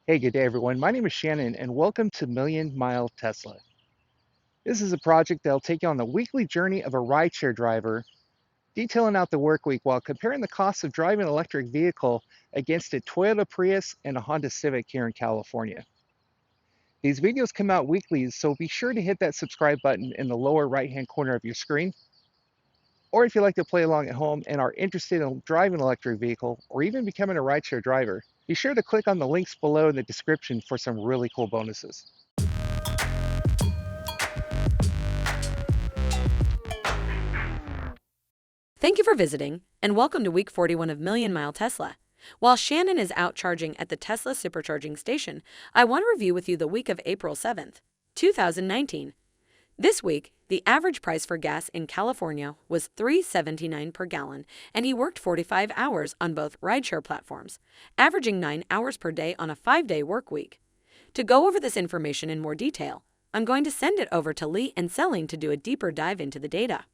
Hey, good day, everyone. My name is Shannon, and welcome to Million Mile Tesla. This is a project that'll take you on the weekly journey of a rideshare driver, detailing out the work week while comparing the cost of driving an electric vehicle against a Toyota Prius and a Honda Civic here in California. These videos come out weekly, so be sure to hit that subscribe button in the lower right-hand corner of your screen. Or if you like to play along at home and are interested in driving an electric vehicle or even becoming a rideshare driver, be sure to click on the links below in the description for some really cool bonuses. Thank you for visiting, and welcome to week 41 of Million Mile Tesla. While Shannon is out charging at the Tesla supercharging station, I want to review with you the week of April 7th, 2019. This week, the average price for gas in California was $3.79 per gallon, and he worked 45 hours on both rideshare platforms, averaging 9 hours per day on a 5-day work week. To go over this information in more detail, I'm going to send it over to Lee and Selling to do a deeper dive into the data.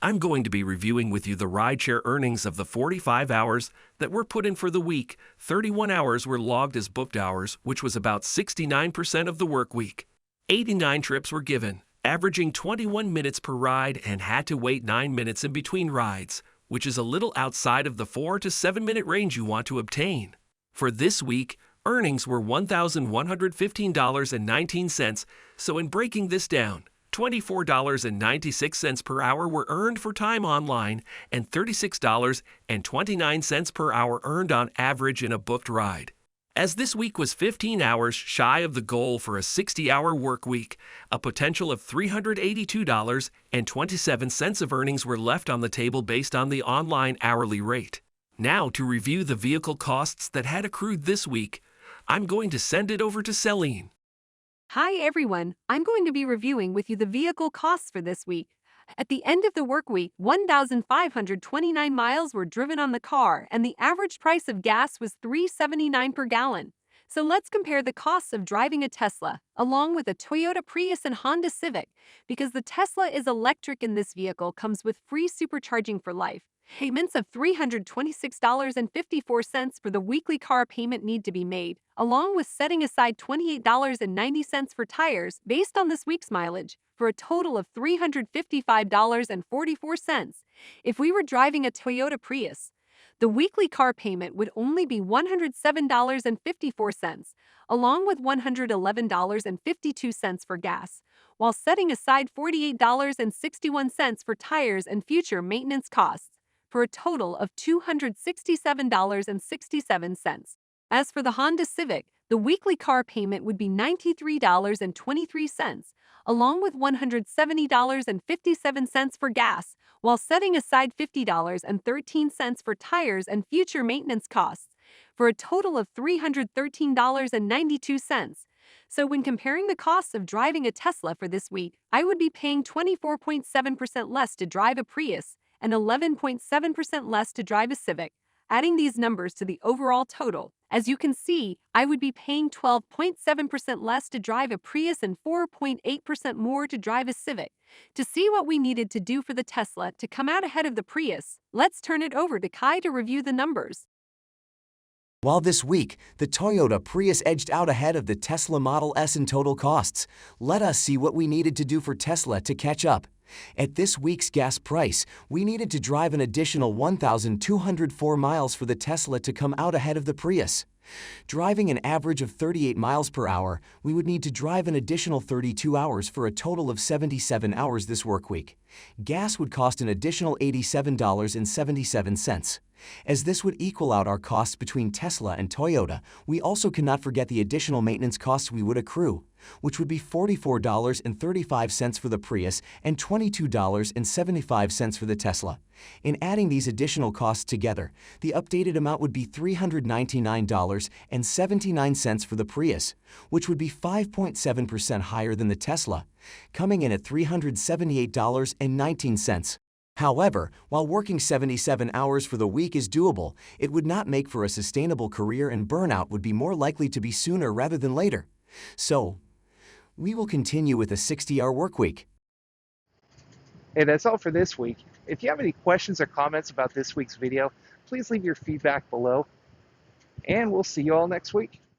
I'm going to be reviewing with you the rideshare earnings of the 45 hours that were put in for the week. 31 hours were logged as booked hours, which was about 69% of the work week. 89 trips were given, averaging 21 minutes per ride, and had to wait 9 minutes in between rides, which is a little outside of the 4 to 7 minute range you want to obtain. For this week, earnings were $1,115.19, so in breaking this down, $24.96 per hour were earned for time online and $36.29 per hour earned on average in a booked ride. As this week was 15 hours shy of the goal for a 60-hour work week, a potential of $382.27 of earnings were left on the table based on the online hourly rate. Now, to review the vehicle costs that had accrued this week, I'm going to send it over to Celine. Hi everyone, I'm going to be reviewing with you the vehicle costs for this week. At the end of the work week, 1,529 miles were driven on the car and the average price of gas was $3.79 per gallon. So let's compare the costs of driving a Tesla, along with a Toyota Prius and Honda Civic, because the Tesla is electric and this vehicle comes with free supercharging for life. Payments of $326.54 for the weekly car payment need to be made, along with setting aside $28.90 for tires based on this week's mileage, for a total of $355.44. If we were driving a Toyota Prius, the weekly car payment would only be $107.54, along with $111.52 for gas, while setting aside $48.61 for tires and future maintenance costs, for a total of $267.67. As for the Honda Civic, the weekly car payment would be $93.23, along with $170.57 for gas, while setting aside $50.13 for tires and future maintenance costs, for a total of $313.92. So when comparing the costs of driving a Tesla for this week, I would be paying 24.7% less to drive a Prius and 11.7% less to drive a Civic. Adding these numbers to the overall total, as you can see, I would be paying 12.7% less to drive a Prius and 4.8% more to drive a Civic. To see what we needed to do for the Tesla to come out ahead of the Prius, let's turn it over to Kai to review the numbers. While this week, the Toyota Prius edged out ahead of the Tesla Model S in total costs, let us see what we needed to do for Tesla to catch up. At this week's gas price, we needed to drive an additional 1,204 miles for the Tesla to come out ahead of the Prius. Driving an average of 38 miles per hour, we would need to drive an additional 32 hours for a total of 77 hours this work week. Gas would cost an additional $87.77. As this would equal out our costs between Tesla and Toyota, we also cannot forget the additional maintenance costs we would accrue, which would be $44.35 for the Prius and $22.75 for the Tesla. In adding these additional costs together, the updated amount would be $399.79 for the Prius, which would be 5.7% higher than the Tesla, coming in at $378.19. However, while working 77 hours for the week is doable, it would not make for a sustainable career and burnout would be more likely to be sooner rather than later. So, we will continue with a 60-hour work week. Hey, that's all for this week. If you have any questions or comments about this week's video, please leave your feedback below, and we'll see you all next week.